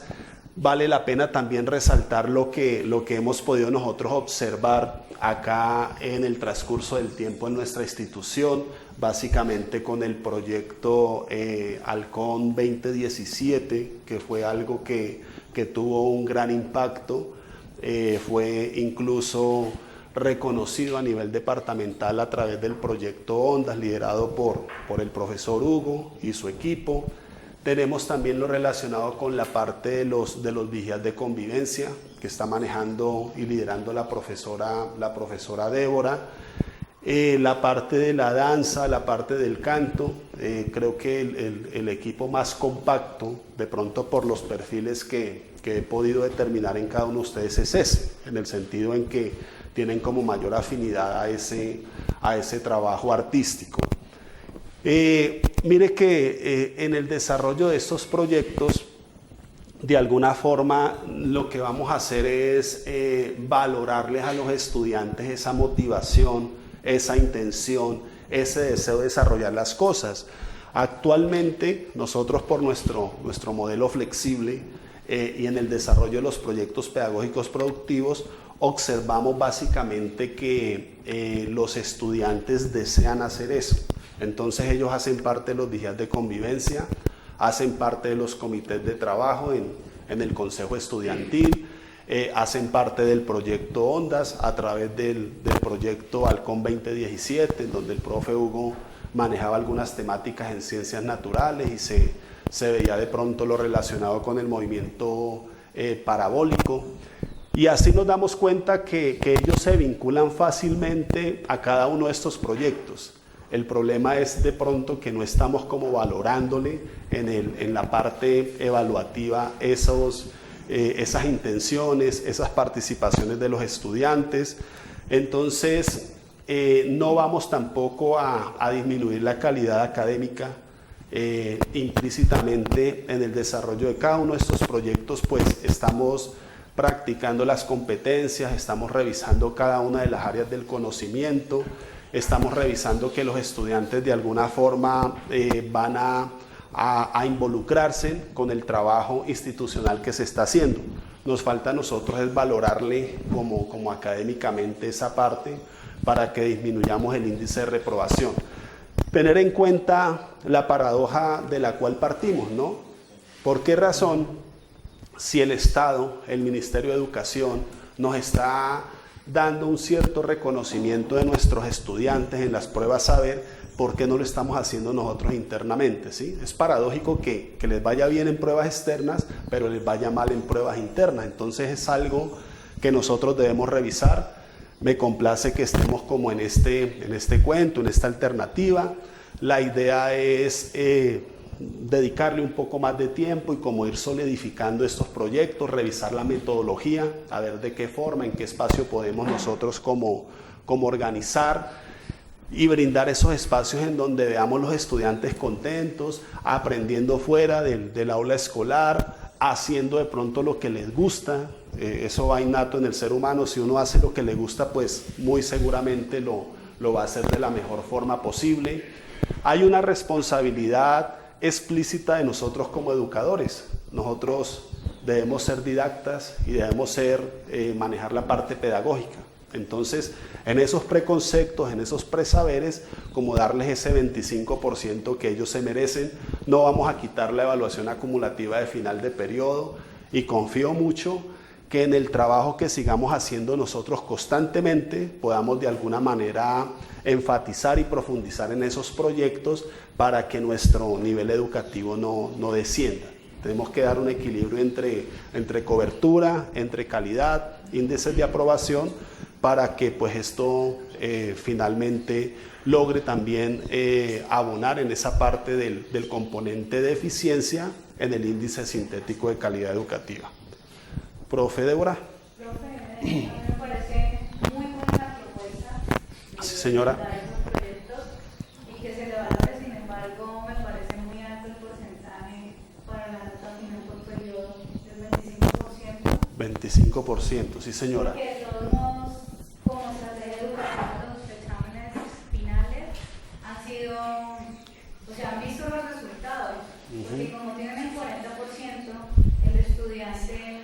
[SPEAKER 1] Vale la pena también resaltar lo que hemos podido nosotros observar acá en el transcurso del tiempo en nuestra institución, básicamente con el proyecto Halcón 2017, que fue algo que tuvo un gran impacto, fue incluso reconocido a nivel departamental a través del proyecto Ondas, liderado por el profesor Hugo y su equipo. Tenemos también lo relacionado con la parte de los vigías de convivencia, que está manejando y liderando la profesora Débora. La parte de la danza, la parte del canto, creo que el equipo más compacto, de pronto por los perfiles que he podido determinar en cada uno de ustedes, es ese, en el sentido en que tienen como mayor afinidad a ese trabajo artístico. Mire que en el desarrollo de estos proyectos, de alguna forma lo que vamos a hacer es valorarles a los estudiantes esa motivación, esa intención, ese deseo de desarrollar las cosas. Actualmente nosotros por nuestro modelo flexible y en el desarrollo de los proyectos pedagógicos productivos observamos básicamente que los estudiantes desean hacer eso. Entonces ellos hacen parte de los vigías de convivencia, hacen parte de los comités de trabajo en el consejo estudiantil, hacen parte del proyecto Ondas a través del proyecto Halcón 2017, en donde el profe Hugo manejaba algunas temáticas en ciencias naturales y se veía de pronto lo relacionado con el movimiento parabólico. Y así nos damos cuenta que ellos se vinculan fácilmente a cada uno de estos proyectos. El problema es de pronto que no estamos como valorándole en la parte evaluativa esas intenciones, esas participaciones de los estudiantes. Entonces, no vamos tampoco a disminuir la calidad académica. Implícitamente en el desarrollo de cada uno de estos proyectos, pues estamos practicando las competencias, estamos revisando cada una de las áreas del conocimiento, estamos revisando que los estudiantes de alguna forma van a involucrarse con el trabajo institucional que se está haciendo. Nos falta a nosotros es valorarle como académicamente esa parte, para que disminuyamos el índice de reprobación. Tener en cuenta la paradoja de la cual partimos, ¿no? ¿Por qué razón, si el Estado, el Ministerio de Educación, nos está dando un cierto reconocimiento de nuestros estudiantes en las pruebas saber, por qué no lo estamos haciendo nosotros internamente, ¿sí? Es paradójico que les vaya bien en pruebas externas, pero les vaya mal en pruebas internas. Entonces es algo que nosotros debemos revisar. Me complace que estemos como en este cuento, en esta alternativa. La idea es dedicarle un poco más de tiempo y como ir solidificando estos proyectos, revisar la metodología, a ver de qué forma, en qué espacio podemos nosotros como organizar y brindar esos espacios en donde veamos los estudiantes contentos, aprendiendo fuera del aula escolar, haciendo de pronto lo que les gusta. Eso va innato en el ser humano. Si uno hace lo que le gusta, pues muy seguramente lo va a hacer de la mejor forma posible. Hay una responsabilidad explícita de nosotros como educadores. Nosotros debemos ser didactas y debemos manejar la parte pedagógica. Entonces, en esos preconceptos, en esos presaberes, como darles ese 25% que ellos se merecen, no vamos a quitar la evaluación acumulativa de final de periodo y confío mucho que en el trabajo que sigamos haciendo nosotros constantemente podamos de alguna manera enfatizar y profundizar en esos proyectos para que nuestro nivel educativo no descienda. Tenemos que dar un equilibrio entre cobertura, entre calidad, índices de aprobación, para que pues esto finalmente logre también abonar en esa parte del componente de eficiencia en el índice sintético de calidad educativa. Profe Débora.
[SPEAKER 3] Profe, me parece muy buena la propuesta.
[SPEAKER 1] Sí, señora.
[SPEAKER 3] Esos proyectos y que se le valore, sin embargo, me parece muy alto el porcentaje para la nota final por periodo del
[SPEAKER 1] 25%, sí, señora.
[SPEAKER 3] Porque de todos modos, como estrategia educativa, los exámenes finales han sido, o sea, han visto los resultados. Porque como tienen el 40%, el estudiante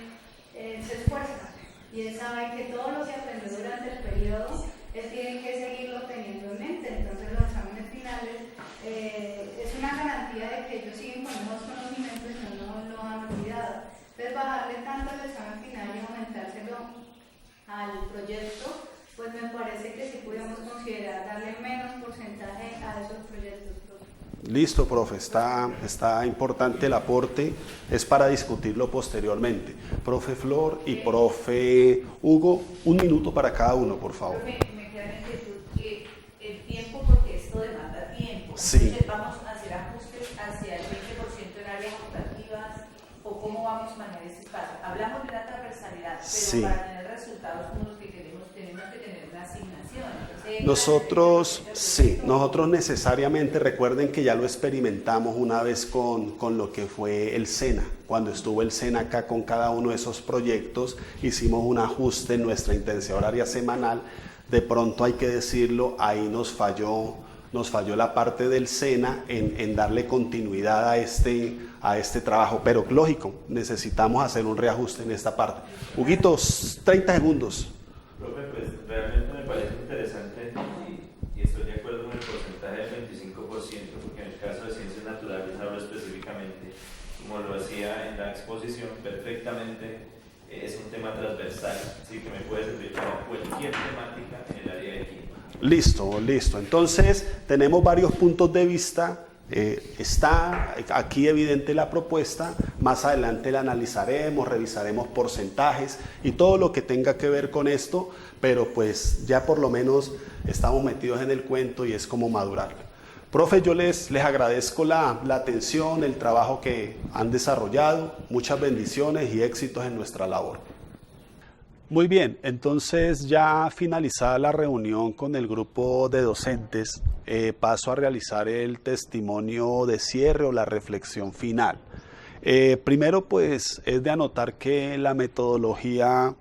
[SPEAKER 3] se esfuerza y él sabe que todo lo que aprendió durante el periodo él tiene que seguirlo teniendo en mente. Entonces los exámenes finales es una garantía de que ellos siguen con esos conocimientos y no lo han olvidado. Entonces bajarle tanto al examen final y aumentárselo al proyecto, pues me parece que sí podemos considerar darle menos porcentaje a esos proyectos.
[SPEAKER 1] Listo, profe, está importante el aporte, es para discutirlo posteriormente. Profe Flor y profe Hugo, 1 minuto para cada uno, por favor.
[SPEAKER 4] Me queda la inquietud que el tiempo, porque esto demanda tiempo.
[SPEAKER 1] Sí.
[SPEAKER 4] Entonces, ¿vamos a hacer ajustes hacia el 20% en áreas optativas o cómo vamos a manejar este espacio? Hablamos de la transversalidad, pero
[SPEAKER 1] sí, para
[SPEAKER 4] tener resultados como los que queremos, tenemos que tener una asignación.
[SPEAKER 1] Nosotros necesariamente, recuerden que ya lo experimentamos una vez con lo que fue el SENA. Cuando estuvo el SENA acá con cada uno de esos proyectos, hicimos un ajuste en nuestra intensidad horaria semanal. De pronto hay que decirlo, ahí nos falló la parte del SENA en darle continuidad a este trabajo. Pero lógico, necesitamos hacer un reajuste en esta parte. Huguito, 30 segundos.
[SPEAKER 5] Profe, pues realmente me parece interesante y estoy de acuerdo con el porcentaje del 25%, porque en el caso de ciencias naturales hablo específicamente, como lo hacía en la exposición, perfectamente es un tema transversal, así que me puede servir para cualquier temática en el área de química.
[SPEAKER 1] Listo. Entonces, tenemos varios puntos de vista. Está aquí evidente la propuesta, más adelante la analizaremos, revisaremos porcentajes y todo lo que tenga que ver con esto, pero pues ya por lo menos estamos metidos en el cuento y es como madurarlo. Profe, yo les agradezco la atención, el trabajo que han desarrollado, muchas bendiciones y éxitos en nuestra labor. Muy bien, entonces ya finalizada la reunión con el grupo de docentes, paso a realizar el testimonio de cierre o la reflexión final. Primero, pues, es de anotar que la metodología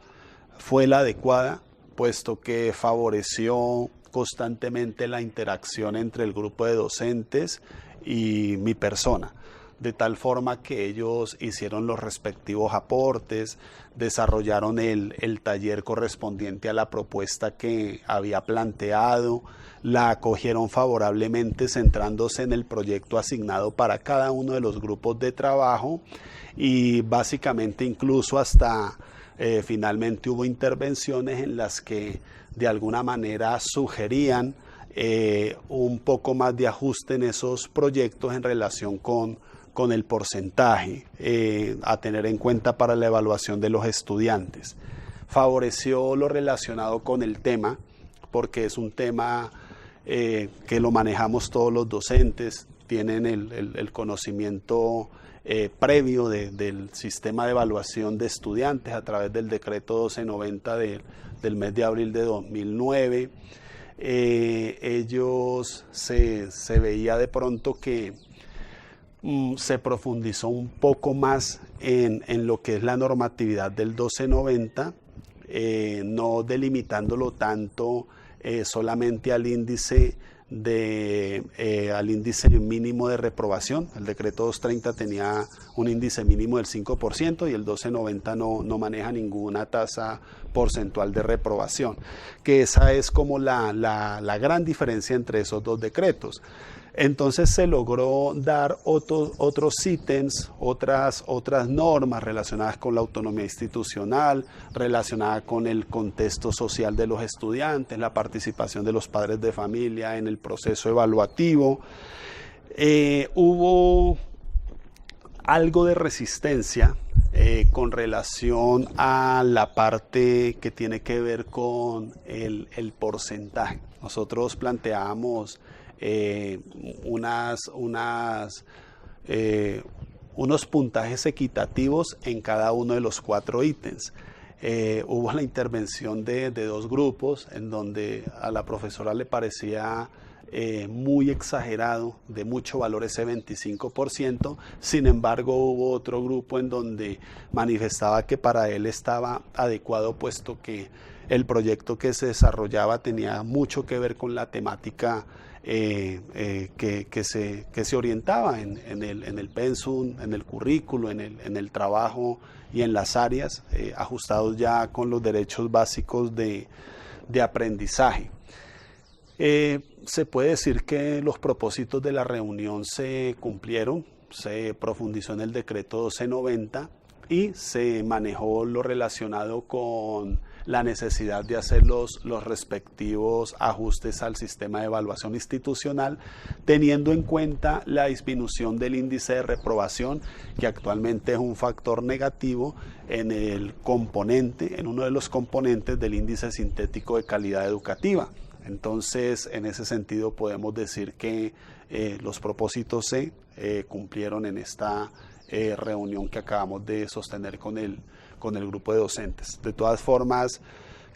[SPEAKER 1] fue la adecuada, puesto que favoreció constantemente la interacción entre el grupo de docentes y mi persona. de tal forma que ellos hicieron los respectivos aportes, desarrollaron el taller correspondiente a la propuesta que había planteado, la acogieron favorablemente centrándose en el proyecto asignado para cada uno de los grupos de trabajo y básicamente incluso hasta finalmente hubo intervenciones en las que de alguna manera sugerían un poco más de ajuste en esos proyectos en relación con el porcentaje a tener en cuenta para la evaluación de los estudiantes. Favoreció lo relacionado con el tema, porque es un tema que lo manejamos todos los docentes, tienen el conocimiento previo del sistema de evaluación de estudiantes a través del decreto 1290 del mes de abril de 2009. Ellos se veía de pronto que se profundizó un poco más en lo que es la normatividad del 1290, no delimitándolo tanto solamente al índice mínimo de reprobación. El decreto 230 tenía un índice mínimo del 5% y el 1290 no maneja ninguna tasa porcentual de reprobación, que esa es como la gran diferencia entre esos dos decretos. Entonces se logró dar otros ítems, otras normas relacionadas con la autonomía institucional, relacionadas con el contexto social de los estudiantes, la participación de los padres de familia en el proceso evaluativo. Hubo algo de resistencia con relación a la parte que tiene que ver con el porcentaje. Nosotros planteábamos unos puntajes equitativos en cada uno de los 4 ítems. Hubo la intervención de 2 grupos en donde a la profesora le parecía muy exagerado, de mucho valor ese 25%, sin embargo hubo otro grupo en donde manifestaba que para él estaba adecuado, puesto que el proyecto que se desarrollaba tenía mucho que ver con la temática que se orientaba en el pensum, en el currículo, en el trabajo y en las áreas, ajustados ya con los derechos básicos de aprendizaje. Se puede decir que los propósitos de la reunión se cumplieron, se profundizó en el decreto 1290 y se manejó lo relacionado con la necesidad de hacer los respectivos ajustes al sistema de evaluación institucional, teniendo en cuenta la disminución del índice de reprobación, que actualmente es un factor negativo en uno de los componentes del índice sintético de calidad educativa. Entonces, en ese sentido podemos decir que los propósitos se cumplieron en esta reunión que acabamos de sostener con el grupo de docentes. De todas formas,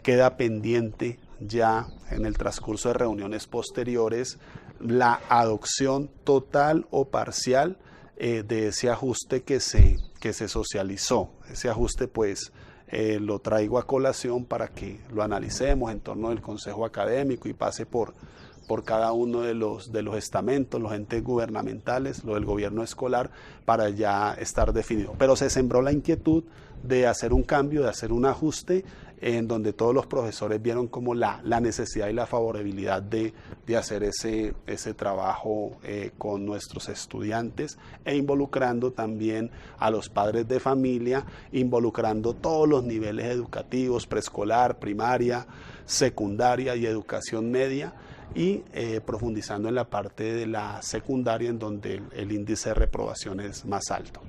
[SPEAKER 1] queda pendiente ya en el transcurso de reuniones posteriores la adopción total o parcial de ese ajuste que se socializó. Ese ajuste pues lo traigo a colación para que lo analicemos en torno del Consejo Académico y pase por cada uno de los estamentos, los entes gubernamentales, lo del gobierno escolar, para ya estar definido. Pero se sembró la inquietud de hacer un cambio, de hacer un ajuste, en donde todos los profesores vieron como la necesidad y la favorabilidad de hacer ese trabajo con nuestros estudiantes e involucrando también a los padres de familia, involucrando todos los niveles educativos, preescolar, primaria, secundaria y educación media, y profundizando en la parte de la secundaria, en donde el índice de reprobación es más alto.